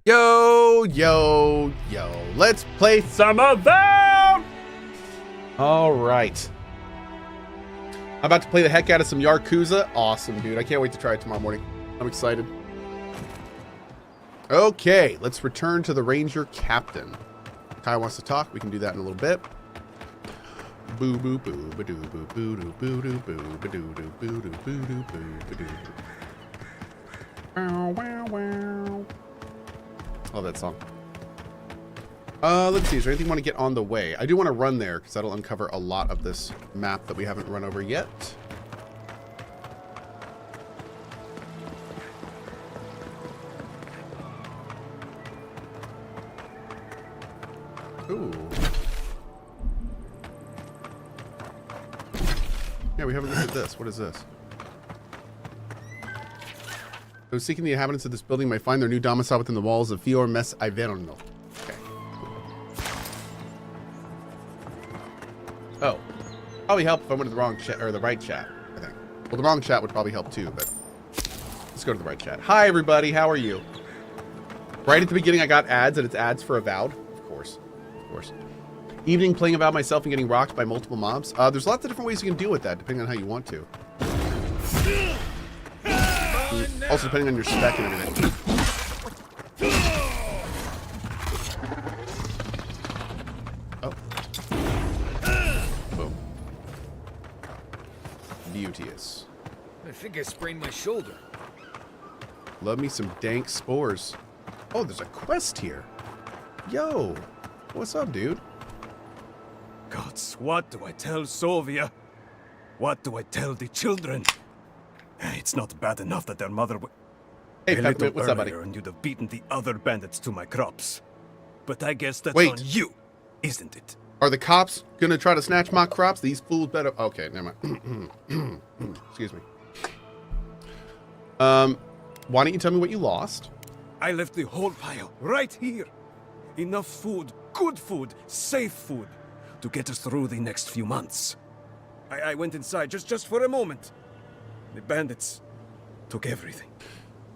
Yo, yo, yo. Let's play some Avowed! All right. I'm about to play the heck out of some Yakuza. Awesome, dude. I can't wait to try it tomorrow morning. I'm excited. Okay, let's return to the Ranger Captain. Kai wants to talk. We can do that in a little bit. Boo boo boo ba doo boo boo doo boo doo boo ba doo doo boo doo boo doo boo ba doo. Wow wow wow. Love that song. Let's see. Is there anything you want to get on the way? I do want to run there because that'll uncover a lot of this map that we haven't run over yet. Ooh. Yeah, we haven't looked at this. What is this? Those seeking the inhabitants of this building may find their new domicile within the walls of Fior Mes Iverno. Okay. Oh. Probably help if I went to the wrong chat, or the right chat, I think. Well, the wrong chat would probably help too, but let's go to the right chat. Hi, everybody. How are you? Right at the beginning, I got ads, and it's ads for Avowed. Of course. Of course. Evening playing Avowed myself and getting rocked by multiple mobs. There's lots of different ways you can deal with that, depending on how you want to. Also depending on your spec and everything. Oh. Boom. Beauteous. I think I sprained my shoulder. Love me some dank spores. Oh, there's a quest here. Yo. What's up, dude? Gods, what do I tell Sovia? What do I tell the children? It's not bad enough that their mother Hey, a little Peppermint, what's up, buddy? earlier and you'd have beaten the other bandits to my crops. But I guess that's Wait. on you, isn't it? Are the cops gonna try to snatch my crops? These fools better. Okay, never mind. Excuse me. Why don't you tell me what you lost? I left the whole pile right here. Enough food, good food, safe food, to get us through the next few months. I went inside just for a moment. The bandits took everything.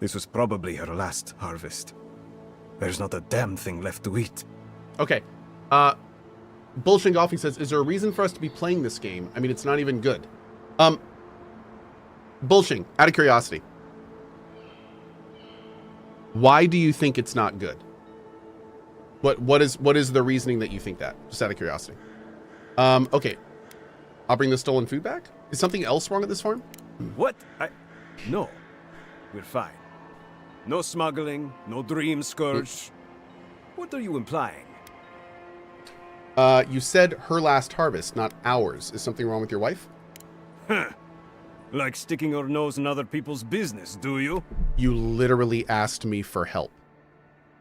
This was probably her last harvest. There's not a damn thing left to eat. Okay. Bullshit Golfing says, is there a reason for us to be playing this game? I mean, it's not even good. Bullshit, out of curiosity. Why do you think it's not good? What is the reasoning that you think that? Just out of curiosity. Okay. I'll bring the stolen food back. Is something else wrong at this farm? What? No. We're fine. No smuggling, no dream scourge. What are you implying? You said her last harvest, not ours. Is something wrong with your wife? Huh. Like sticking your nose in other people's business, do you? You literally asked me for help.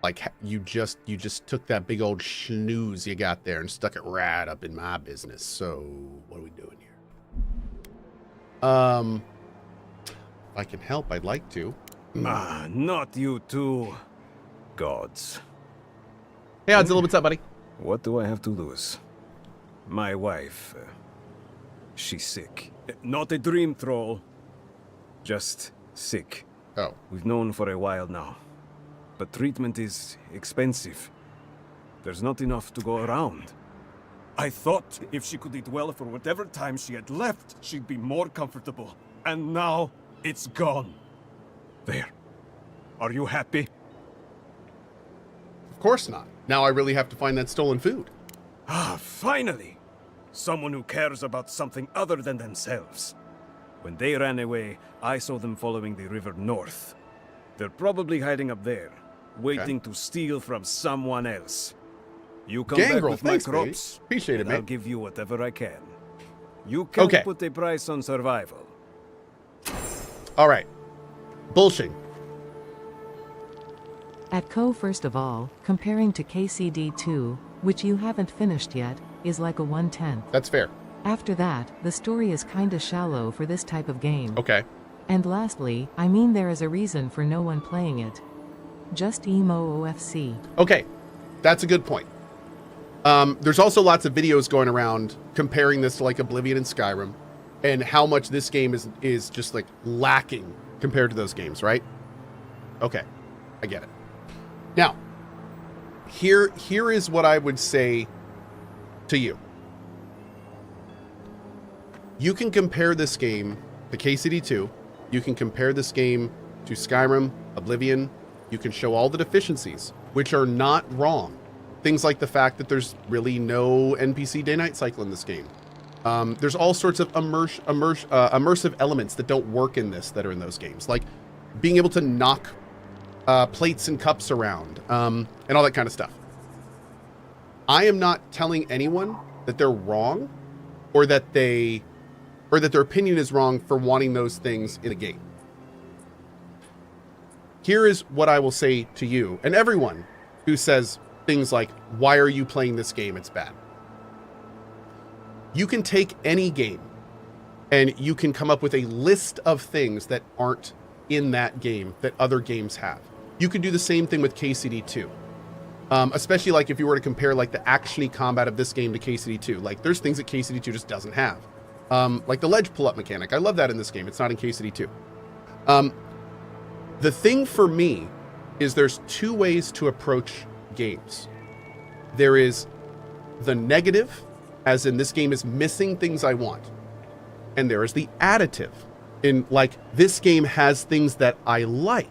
Like, you just took that big old schnooze you got there and stuck it right up in my business. So, what are we doing here? If I can help, I'd like to. Not you two. Gods. Hey, Odzilla, what's up, buddy? What do I have to lose? My wife. She's sick. Not a dream troll. Just sick. Oh. We've known for a while now. But treatment is expensive. There's not enough to go around. I thought if she could eat well for whatever time she had left, she'd be more comfortable. And now, it's gone. There. Are you happy? Of course not. Now I really have to find that stolen food. Ah, finally! Someone who cares about something other than themselves. When they ran away, I saw them following the river north. They're probably hiding up there, waiting to steal from someone else. You come back Gangrel, with thanks, my baby. crops, Appreciate it, and man. I'll give you whatever I can. You can't Okay. put a price on survival. All right. Bullshit. At Cohh, first of all, comparing to KCD2, which you haven't finished yet, is like a 1/10. That's fair. After that, the story is kinda shallow for this type of game. Okay. And lastly, I mean there is a reason for no one playing it. Just emo OFC. Okay. That's a good point. There's also lots of videos going around comparing this to like Oblivion and Skyrim and how much this game is just like lacking compared to those games, right? Okay. I get it. Now, here is what I would say to you. You can compare this game to KCD2. You can compare this game to Skyrim, Oblivion. You can show all the deficiencies, which are not wrong. Things like the fact that there's really no NPC day-night cycle in this game. There's all sorts of immersive elements that don't work in this that are in those games, like being able to knock plates and cups around, and all that kind of stuff. I am not telling anyone that they're wrong, or that their opinion is wrong for wanting those things in a game. Here is what I will say to you and everyone who says things like, why are you playing this game? It's bad. You can take any game and you can come up with a list of things that aren't in that game that other games have. You can do the same thing with KCD2. Especially like if you were to compare like the actiony combat of this game to KCD2. Like there's things that KCD2 just doesn't have. Like the ledge pull-up mechanic. I love that in this game. It's not in KCD2. The thing for me is there's two ways to approach games. There is the negative, as in this game is missing things I want. And there is the additive, in like this game has things that I like.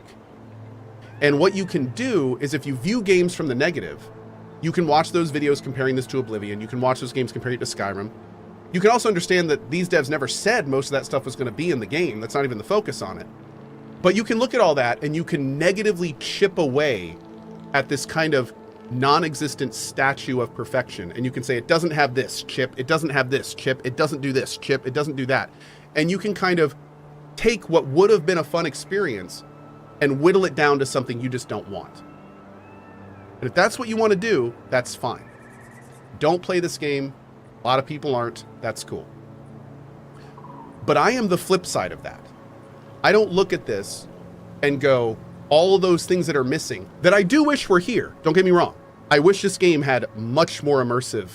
And what you can do is if you view games from the negative, you can watch those videos comparing this to Oblivion. You can watch those games comparing it to Skyrim. You can also understand that these devs never said most of that stuff was going to be in the game. That's not even the focus on it. But you can look at all that and you can negatively chip away at this kind of non-existent statue of perfection. And you can say, it doesn't have this chip. It doesn't have this chip. It doesn't do this chip. It doesn't do that. And you can kind of take what would have been a fun experience and whittle it down to something you just don't want. And if that's what you want to do, that's fine. Don't play this game. A lot of people aren't. That's cool. But I am the flip side of that. I don't look at this and go, all of those things that are missing, that I do wish were here. Don't get me wrong. I wish this game had much more immersive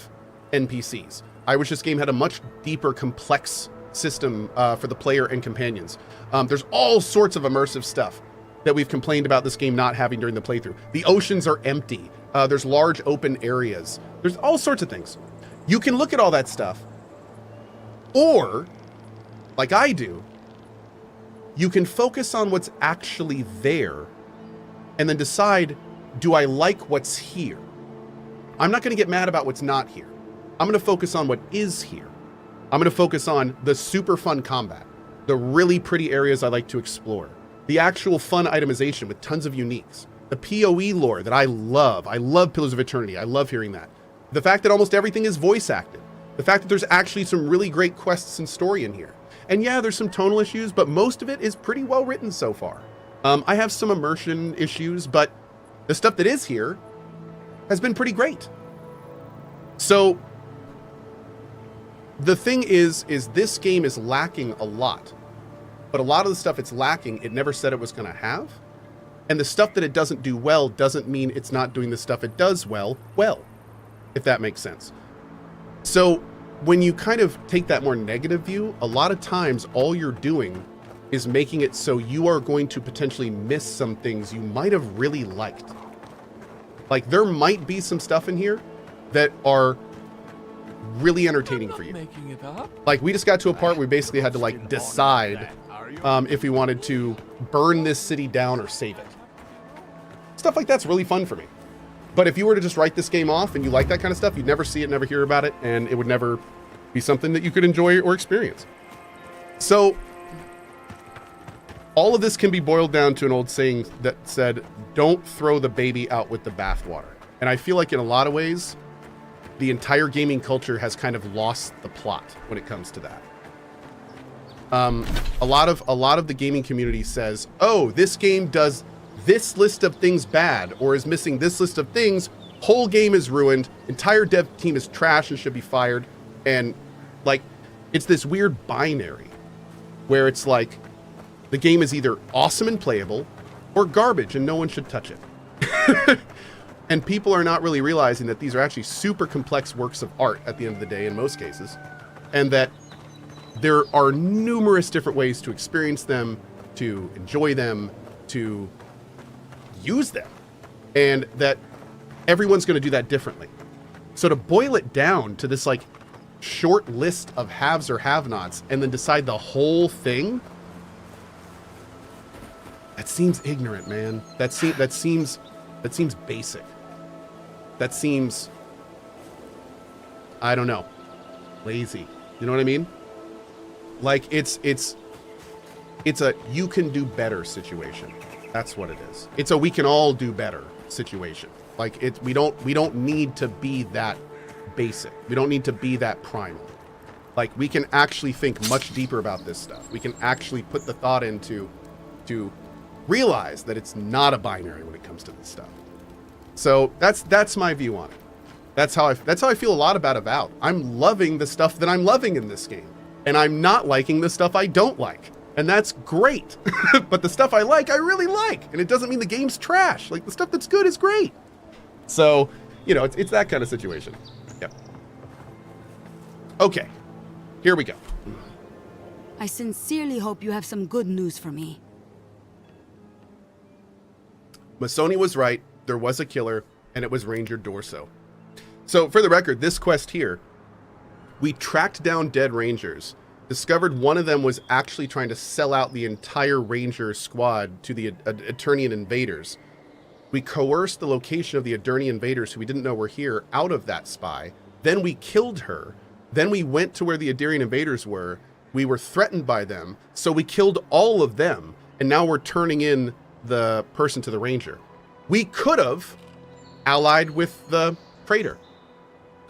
NPCs. I wish this game had a much deeper, complex system for the player and companions. There's all sorts of immersive stuff that we've complained about this game not having during the playthrough. The oceans are empty. There's large open areas. There's all sorts of things. You can look at all that stuff, or, like I do, you can focus on what's actually there and then decide, do I like what's here? I'm not going to get mad about what's not here. I'm going to focus on what is here. I'm going to focus on the super fun combat, the really pretty areas I like to explore, the actual fun itemization with tons of uniques, the PoE lore that I love. I love Pillars of Eternity. I love hearing that. The fact that almost everything is voice acted. The fact that there's actually some really great quests and story in here. And yeah, there's some tonal issues, but most of it is pretty well written so far. I have some immersion issues, but the stuff that is here has been pretty great. So the thing is this game is lacking a lot, but a lot of the stuff it's lacking, it never said it was going to have. And the stuff that it doesn't do well doesn't mean it's not doing the stuff it does well, if that makes sense. So when you kind of take that more negative view, a lot of times all you're doing is making it so you are going to potentially miss some things you might have really liked. Like there might be some stuff in here that are really entertaining for you. Like we just got to a part where we basically had to like decide if we wanted to burn this city down or save it. Stuff like that's really fun for me. But if you were to just write this game off and you like that kind of stuff, you'd never see it, never hear about it, and it would never be something that you could enjoy or experience. So all of this can be boiled down to an old saying that said, don't throw the baby out with the bathwater. And I feel like in a lot of ways, the entire gaming culture has kind of lost the plot when it comes to that. A lot of the gaming community says, oh, this game does this list of things bad or is missing this list of things, whole game is ruined, entire dev team is trash and should be fired. And like, it's this weird binary where it's like the game is either awesome and playable or garbage and no one should touch it. And people are not really realizing that these are actually super complex works of art at the end of the day in most cases, and that there are numerous different ways to experience them, to enjoy them, to use them. and that everyone's going to do that differently. So to boil it down to this like short list of haves or have-nots and then decide the whole thing, that seems ignorant, man. That seems basic. That seems, I don't know, lazy. You know what I mean? Like it's a you can do better situation. That's what it is. It's a we can all do better situation. Like we don't need to be that basic. We don't need to be that primal. Like we can actually think much deeper about this stuff. We can actually put the thought into to realize that it's not a binary when it comes to this stuff. So that's my view on it. That's how I feel a lot about Avowed. I'm loving the stuff that I'm loving in this game, and I'm not liking the stuff I don't like. And that's great. But the stuff I like, I really like. And it doesn't mean the game's trash. Like, the stuff that's good is great. So, you know, it's that kind of situation. Yep. Okay. Here we go. I sincerely hope you have some good news for me. Masoni was right. There was a killer, and it was Ranger Dorso. So, for the record, this quest here, we tracked down dead Rangers, discovered one of them was actually trying to sell out the entire Ranger squad to the Eternian invaders. We coerced the location of the Eternian invaders, who we didn't know were here, out of that spy. Then we killed her. Then we went to where the Eternian invaders were. We were threatened by them, so we killed all of them, and now we're turning in the person to the Ranger. We could have allied with the traitor.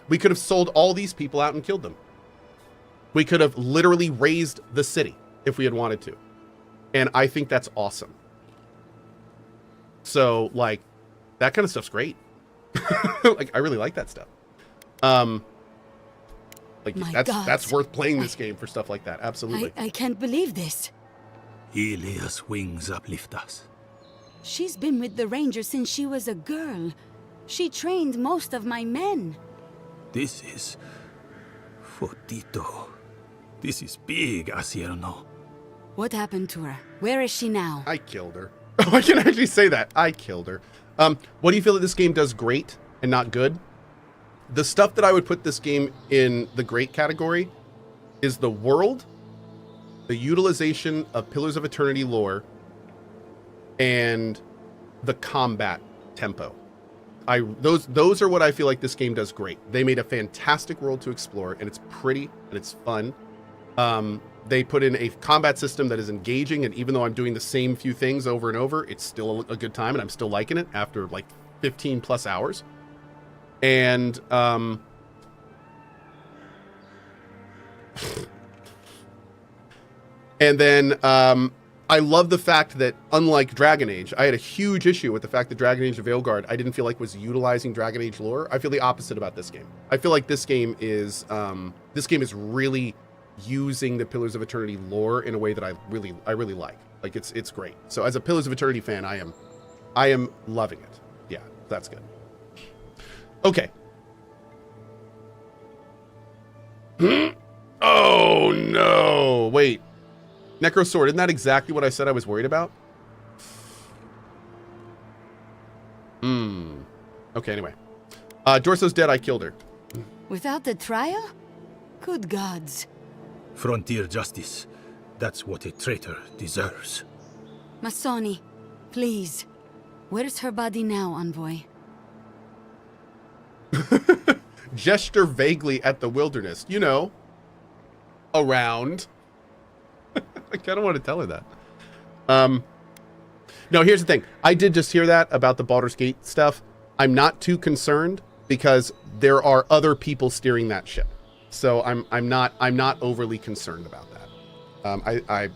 We could have sold all these people out and killed them. We could have literally razed the city if we had wanted to. And I think that's awesome. So, like, that kind of stuff's great. Like, I really like that stuff. Like, that's worth playing this game for stuff like that. Absolutely. I can't believe this. Ilia's wings uplift us. She's been with the Rangers since she was a girl. She trained most of my men. This is... Fotito. This is big, Asierno. What happened to her? Where is she now? I killed her. Oh, I can actually say that. I killed her. What do you feel that this game does great and not good? The stuff that I would put this game in the great category is the world, the utilization of Pillars of Eternity lore, and the combat tempo. Those are what I feel like this game does great. They made a fantastic world to explore, and it's pretty and it's fun. They put in a combat system that is engaging, and even though I'm doing the same few things over and over, it's still a good time, and I'm still liking it after like 15 plus hours. And then I love the fact that, unlike Dragon Age, I had a huge issue with the fact that Dragon Age Veilguard I didn't feel like was utilizing Dragon Age lore. I feel the opposite about this game. I feel like this game is really using the Pillars of Eternity lore in a way that I really like. Like, it's great. So as a Pillars of Eternity fan, I am loving it. Yeah, that's good. Okay. Oh no! Wait. Necro Sword, isn't that exactly what I said I was worried about? Okay, anyway. Dorso's dead, I killed her. Without the trial? Good gods. Frontier justice. That's what a traitor deserves. Masoni, please. Where's her body now, Envoy? Gesture vaguely at the wilderness. You know, around. I kind of want to tell her that. No, here's the thing. I did just hear that about the Baldur's Gate stuff. I'm not too concerned because there are other people steering that ship. So I'm not overly concerned about that. I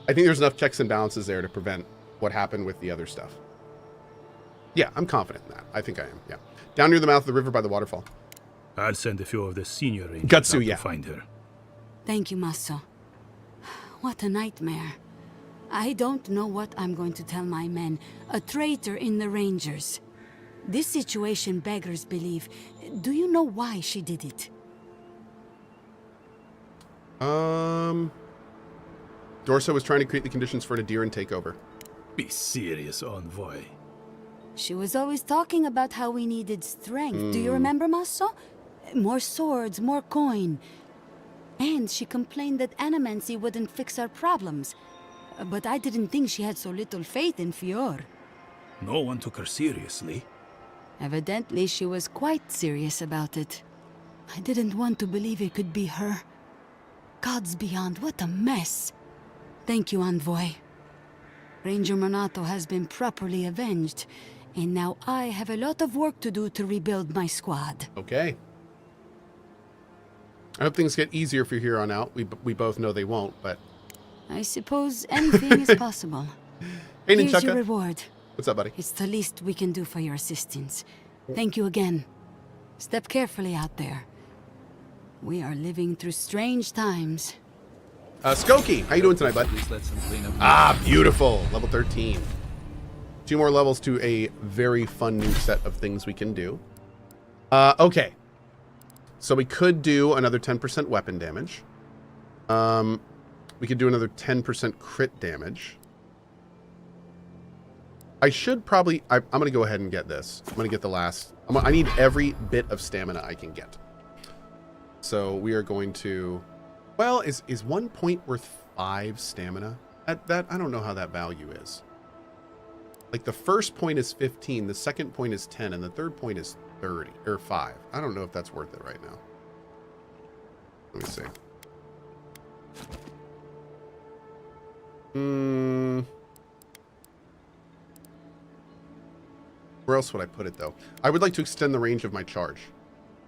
think there's enough checks and balances there to prevent what happened with the other stuff. Yeah, I'm confident in that. I think I am. Yeah. Down near the mouth of the river by the waterfall. I'll send a few of the senior rangers Gutsu, out yeah. to find her. Thank you, Maso. What a nightmare. I don't know what I'm going to tell my men. A traitor in the Rangers. This situation beggars belief. Do you know why she did it? Dorso was trying to create the conditions for an Adiran takeover. Be serious, Envoy. She was always talking about how we needed strength. Do you remember, Maso? More swords, more coin. And she complained that animancy wouldn't fix our problems. But I didn't think she had so little faith in Fior. No one took her seriously. Evidently, she was quite serious about it. I didn't want to believe it could be her. Gods beyond, what a mess. Thank you, Envoy. Ranger Monato has been properly avenged, and now I have a lot of work to do to rebuild my squad. Okay. I hope things get easier for you here on out. We both know they won't, but... I suppose anything is possible. Hey, Here's Nunchaka. your reward. What's up, buddy? It's the least we can do for your assistance. Thank you again. Step carefully out there. We are living through strange times. Skokie, how you doing tonight, bud? Please let some clean up. Ah, beautiful. Level 13. 2 more levels to a very fun new set of things we can do. Okay. So we could do another 10% weapon damage. We could do another 10% crit damage. I should probably... I'm going to go ahead and get this. I'm going to get the last... I need every bit of stamina I can get. So we are going to... Well, is 1 point worth 5 stamina? That I don't know how that value is. Like, the first point is 15, the second point is 10, and the third point is 30, or 5. I don't know if that's worth it right now. Let me see. Where else would I put it, though? I would like to extend the range of my charge.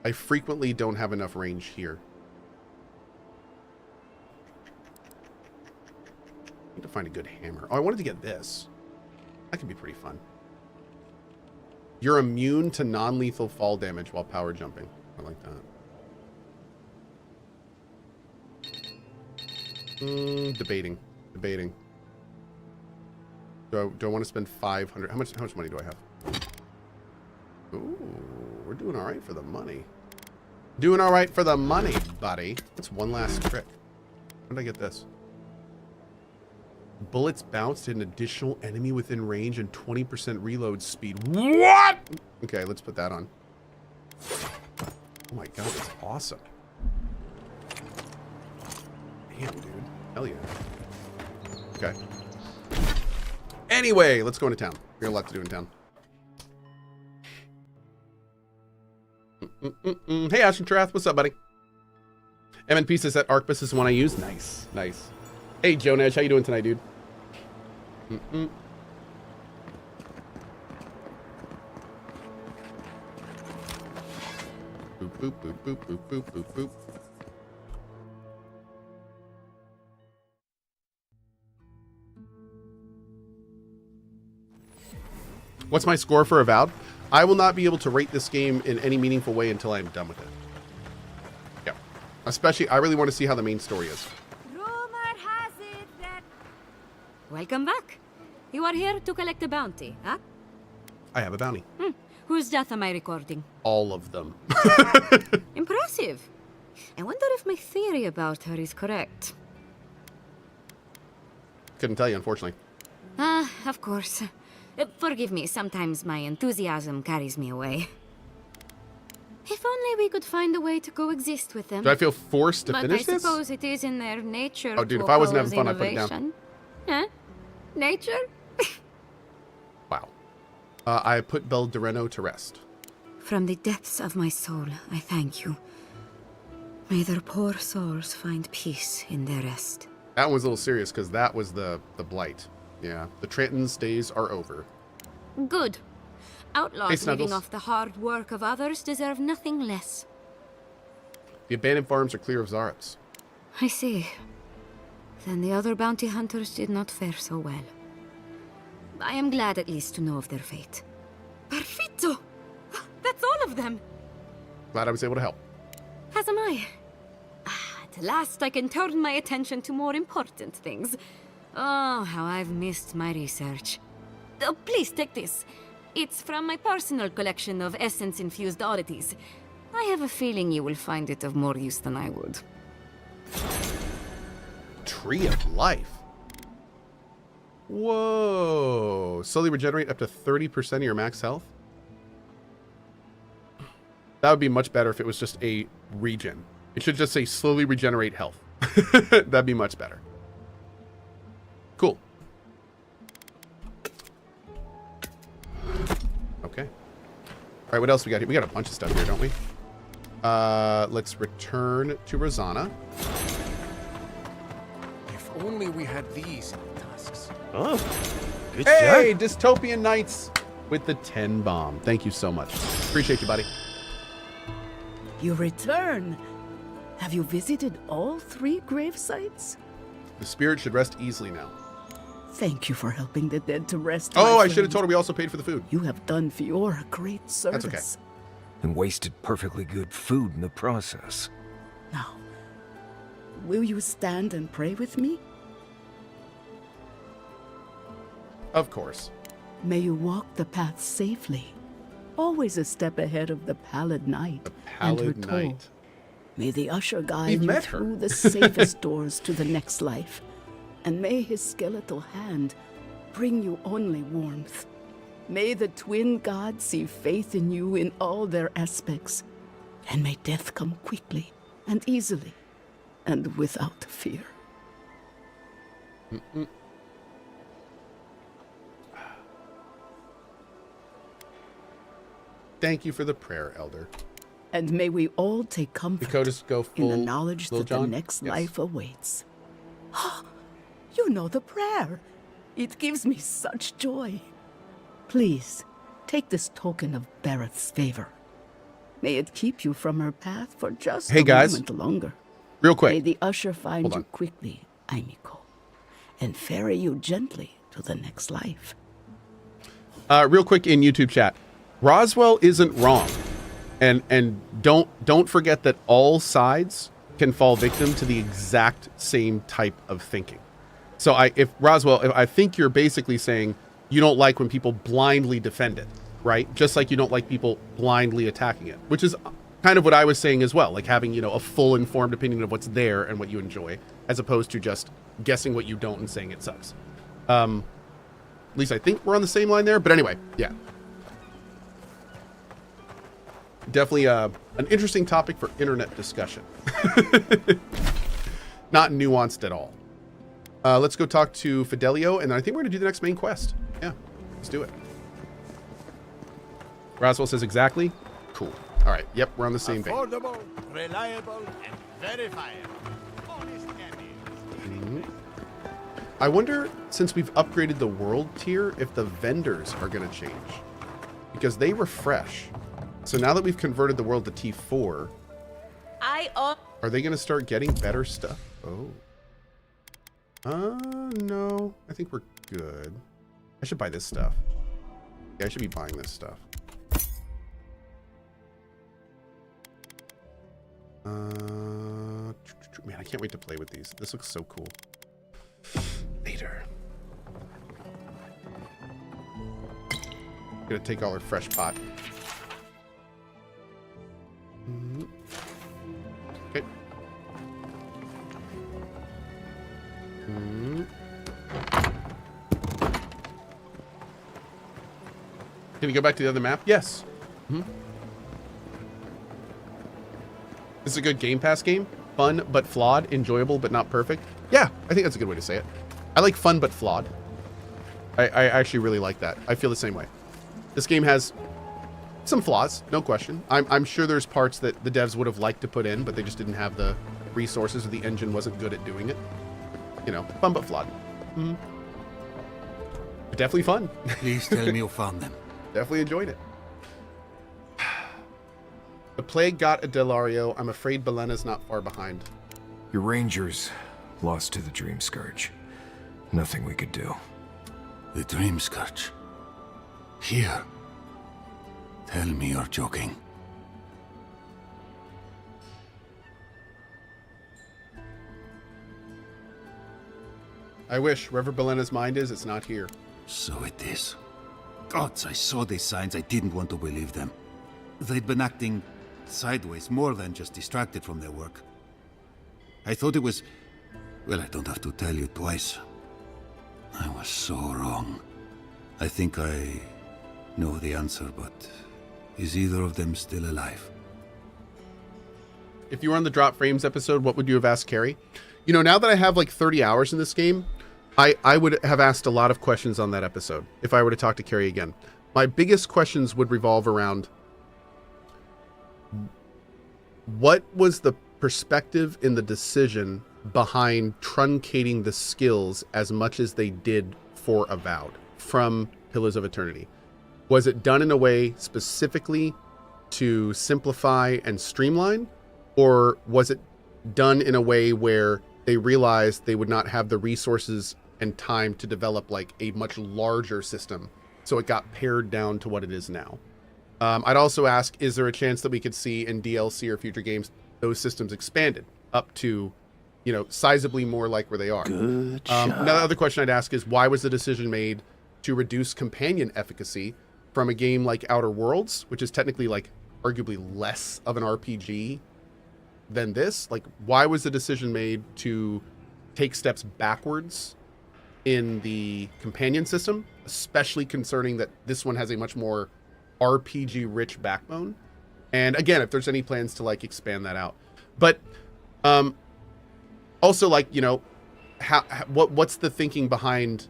I frequently don't have enough range here. I need to find a good hammer. Oh, I wanted to get this. That could be pretty fun. You're immune to non-lethal fall damage while power jumping. I like that. Debating. Do I want to spend 500? How much money do I have? Ooh, we're doing all right for the money. Doing all right for the money, buddy. That's one last trick. When did I get this? Bullets bounce to an additional enemy within range and 20% reload speed. What? Okay, let's put that on. Oh my god, that's awesome. Damn, dude. Hell yeah. Okay. Anyway, let's go into town. We got a lot to do in town. Hey, Ashton Trath, what's up, buddy? MNP says that Arcbus is the one I use. Nice, nice. Hey, Jonej, how you doing tonight, dude? Boop, boop, boop, boop, boop, boop, boop, boop. What's my score for Avowed? I will not be able to rate this game in any meaningful way until I'm done with it. Yeah. Especially, I really want to see how the main story is. Rumor has it that... Welcome back. You are here to collect a bounty, huh? I have a bounty. Whose death am I recording? All of them. Impressive. I wonder if my theory about her is correct. Couldn't tell you, unfortunately. Ah, of course. Forgive me, sometimes my enthusiasm carries me away. If only we could find a way to coexist with them. Do I feel forced to finish But I this? suppose it is in their nature Oh, dude, to if I wasn't oppose having fun, I'd put it down. innovation. Huh? Nature? Wow. I put Beldereno to rest. From the depths of my soul, I thank you. May their poor souls find peace in their rest. That one was a little serious because that was the blight. Yeah, the Trenton's days are over. Good. Outlaws living Snuggles. off the hard work of others deserve nothing less. The abandoned farms are clear of Zarops. I see. Then the other bounty hunters did not fare so well. I am glad at least to know of their fate. Perfetto! That's all of them! Glad I was able to help. As am I. At last I can turn my attention to more important things. Oh, how I've missed my research. Oh, please take this. It's from my personal collection of essence-infused oddities. I have a feeling you will find it of more use than I would. Tree of Life. Whoa. Slowly regenerate up to 30% of your max health? That would be much better if it was just a regen. It should just say slowly regenerate health. That'd be much better. Cool. Okay. All right, what else we got here? We got a bunch of stuff here, don't we? Let's return to Rosanna. If only we had these in the tusks. Oh, good Hey, job. Dystopian Knights with the 10 bomb. Thank you so much. Appreciate you, buddy. You return. Have you visited all 3 grave sites? The spirit should rest easily now. Thank you for helping the dead to rest. Oh, my I should have friend. told her we also paid for the food. You have done Fiora great service. okay. And wasted perfectly good food in the process. Now, will you stand and pray with me? Of course. May you walk the path safely, always a step ahead of the Pallid Knight The and her Pallid toll. Knight. May the usher guide We've you met her. through the safest doors to the next life, and may his skeletal hand bring you only warmth. May the twin gods see faith in you in all their aspects, and may death come quickly and easily, and without fear. Thank you for the prayer, Elder. And may we all take comfort Dakotas go in the full knowledge Lil that the Jon? next Yes. life awaits. You know the prayer. It gives me such joy. Please, take this token of Barrett's favor. May it keep you from her path for just Hey, a guys. moment longer. Real May quick. the usher find Hold you on. quickly, Aimiko, and ferry you gently to the next life. Real quick in YouTube chat. Roswell isn't wrong. And don't forget that all sides can fall victim to the exact same type of thinking. So if I think you're basically saying you don't like when people blindly defend it, right? Just like you don't like people blindly attacking it, which is kind of what I was saying as well, like having, a full informed opinion of what's there and what you enjoy, as opposed to just guessing what you don't and saying it sucks. At least I think we're on the same line there, but anyway, yeah. Definitely an interesting topic for internet discussion. Not nuanced at all. Let's go talk to Fidelio, and then I think we're going to do the next main quest. Yeah, let's do it. Roswell says exactly. Cool. All right. Yep, we're on the same vein. Affordable, reliable, and verifiable. Honest candy. I wonder, since we've upgraded the world tier, if the vendors are going to change. Because they refresh. So now that we've converted the world to T4, are they going to start getting better stuff? Oh. No. I think we're good. I should buy this stuff. Yeah, I should be buying this stuff. Man, I can't wait to play with these. This looks so cool. Later. Gonna take all our fresh pot. Okay. Can you go back to the other map? Yes. This is a good Game Pass game. Fun but flawed, enjoyable but not perfect. Yeah, I think that's a good way to say it. I like fun but flawed. I actually really like that. I feel the same way. This game has some flaws, no question. I'm sure there's parts that the devs would have liked to put in, but they just didn't have the resources, or the engine wasn't good at doing it. Fun but flawed. But definitely fun. Please tell me you found them. Definitely enjoyed it. The plague got a Delario. I'm afraid Belena's not far behind. Your rangers lost to the Dream Scourge. Nothing we could do. The Dream Scourge. Here. Tell me you're joking. I wish. Wherever Belena's mind is, it's not here. So it is. Gods, I saw these signs. I didn't want to believe them. They'd been acting sideways, more than just distracted from their work. I thought it was... Well, I don't have to tell you twice. I was so wrong. I think I know the answer, but is either of them still alive? If you were on the Drop Frames episode, what would you have asked Carrie? You know, now that I have like 30 hours in this game, I would have asked a lot of questions on that episode if I were to talk to Carrie again. My biggest questions would revolve around what was the perspective in the decision behind truncating the skills as much as they did for Avowed from Pillars of Eternity? Was it done in a way specifically to simplify and streamline, or was it done in a way where they realized they would not have the resources and time to develop like a much larger system, so it got pared down to what it is now? I'd also ask, is there a chance that we could see in DLC or future games those systems expanded up to, you know, sizably more like where they are? Good job. Another other question I'd ask is, why was the decision made to reduce companion efficacy from a game like Outer Worlds, which is technically like arguably less of an RPG than this? Like, why was the decision made to take steps backwards in the companion system, especially concerning that this one has a much more RPG rich backbone? And again, if there's any plans to like expand that out. But also, like, you know, what's the thinking behind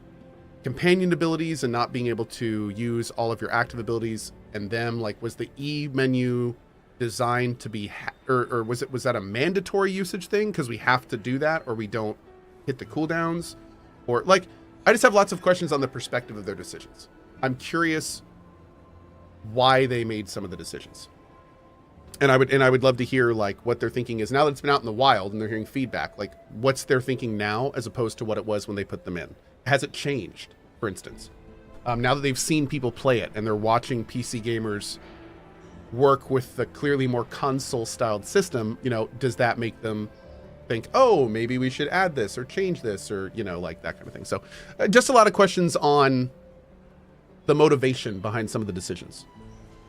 companion abilities and not being able to use all of your active abilities and them? Like, was the E menu designed to be or was that a mandatory usage thing because we have to do that or we don't hit the cooldowns? Or like, I just have lots of questions on the perspective of their decisions. I'm curious why they made some of the decisions. And I would love to hear like what their thinking is now that it's been out in the wild and they're hearing feedback. Like, what's their thinking now as opposed to what it was when they put them in? Has it changed, for instance? Now that they've seen people play it and they're watching PC gamers work with the clearly more console-styled system, you know, does that make them think, oh, maybe we should add this or change this or, you know, like that kind of thing? So just a lot of questions on the motivation behind some of the decisions.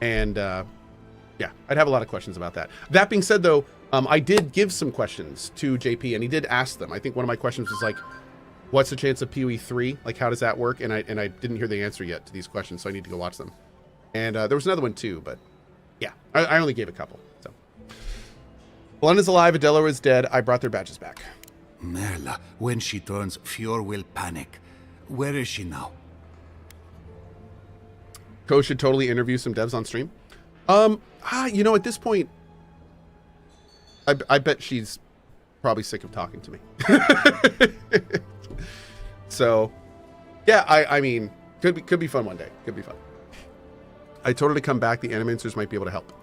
And yeah, I'd have a lot of questions about that. That being said, though, I did give some questions to JP and he did ask them. I think one of my questions was like, what's the chance of PoE 3? Like, how does that work? And I didn't hear the answer yet to these questions, so I need to go watch them. And there was another one too, but yeah, I only gave a couple. So, Lund is alive, Adela is dead. I brought their badges back. Merla, when she turns, Fjord will panic. Where is she now? Cohh should totally interview some devs on stream. You know, at this point, I bet she's probably sick of talking to me. So, yeah, I mean, could be fun one day. Could be fun. I told her to come back. The animators might be able to help.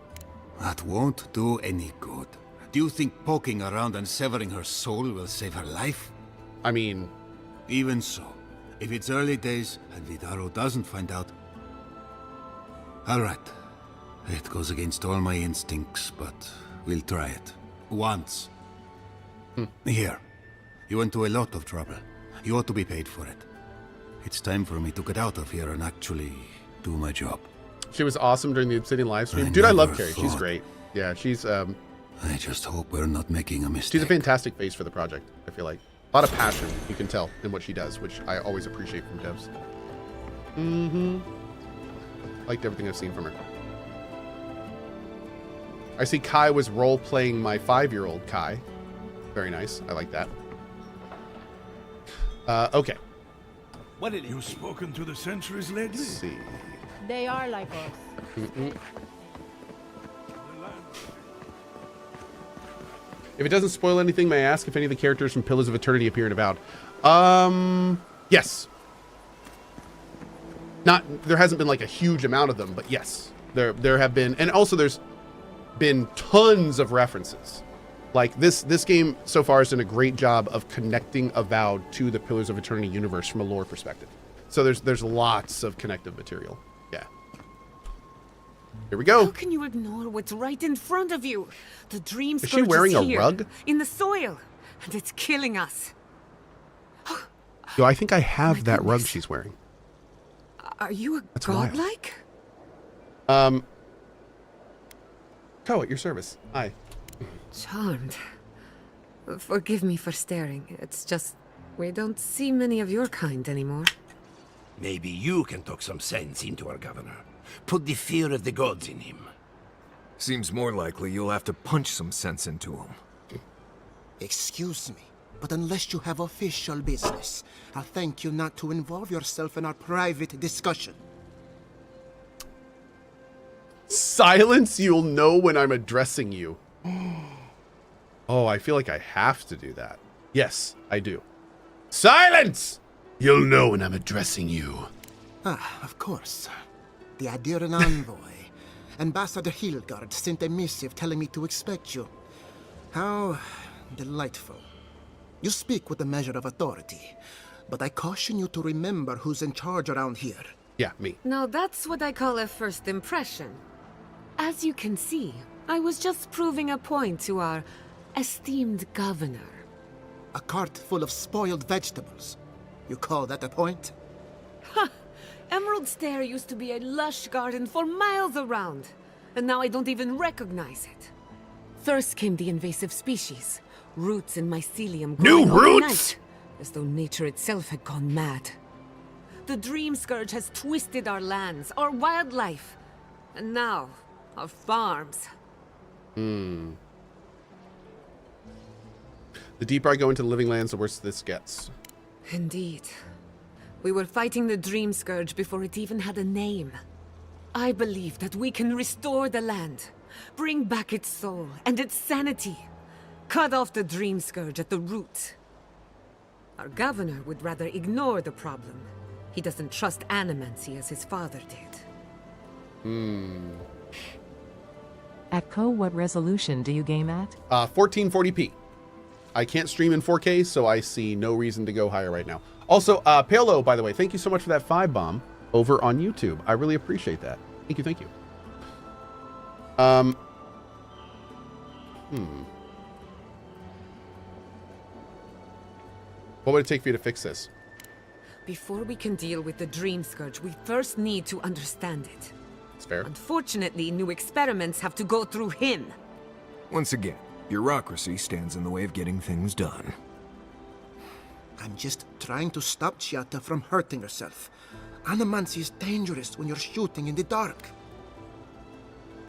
That won't do any good. Do you think poking around and severing her soul will save her life? I mean... Even so, if it's early days and Vidaro doesn't find out... Alright. It goes against all my instincts, but we'll try it. Once. Here. You went to a lot of trouble. You ought to be paid for it. It's time for me to get out of here and actually do my job. She was awesome during the Obsidian live stream. Dude, I love Carrie. She's great. Yeah, she's... I just hope we're not making a mistake. She's a fantastic face for the project, I feel like. A lot of passion, you can tell, in what she does, which I always appreciate from devs. Liked everything I've seen from her. I see Kai was role-playing my 5-year-old Kai. Very nice. I like that. Okay. What did you spoken to the sentries lately? Let's see. They are like us. If it doesn't spoil anything, may I ask if any of the characters from Pillars of Eternity appear in Avowed? Yes. There hasn't been like a huge amount of them, but yes, there have been, and also there's been tons of references. Like this game so far has done a great job of connecting Avowed to the Pillars of Eternity universe from a lore perspective. So there's lots of connective material. Yeah. Here we go. How can you ignore what's right in front of you? The dream Is she wearing a here, rug? In the soil, and it's killing us. Yo, I think I have that rug she's wearing. Are you a That's godlike? Cohh, at your service. Hi. Charmed. Forgive me for staring. It's just We don't see many of your kind anymore. Maybe you can talk some sense into our governor. Put the fear of the gods in him. Seems more likely you'll have to punch some sense into him. Excuse me, but unless you have official business, I'll thank you not to involve yourself in our private discussion. Silence, you'll know when I'm addressing you. Oh, I feel like I have to do that. Yes, I do. Silence! You'll know when I'm addressing you. Ah, of course. The Adiran envoy, Ambassador Hilgard, sent a missive telling me to expect you. How delightful. You speak with a measure of authority, but I caution you to remember who's in charge around here. Yeah, me. Now that's what I call a first impression. As you can see, I was just proving a point to our esteemed governor. A cart full of spoiled vegetables. You call that a point? Ha! Emerald Stair used to be a lush garden for miles around, and now I don't even recognize it. First came the invasive species, roots and mycelium growing overnight, as though nature itself had gone mad. The Dream Scourge has twisted our lands, our wildlife, and now our farms. The deeper I go into the living lands, the worse this gets. Indeed. We were fighting the Dream Scourge before it even had a name. I believe that we can restore the land, bring back its soul and its sanity, cut off the Dream Scourge at the root. Our governor would rather ignore the problem. He doesn't trust animancy as his father did. At Cohh, what resolution do you game at? 1440p. I can't stream in 4K, so I see no reason to go higher right now. Also, Paolo, by the way, thank you so much for that 5 bomb over on YouTube. I really appreciate that. Thank you, thank you. What would it take for you to fix this? Before we can deal with the Dream Scourge, we first need to understand it. It's fair. Unfortunately, new experiments have to go through him. Once again, bureaucracy stands in the way of getting things done. I'm just trying to stop Chiata from hurting herself. Animancy is dangerous when you're shooting in the dark.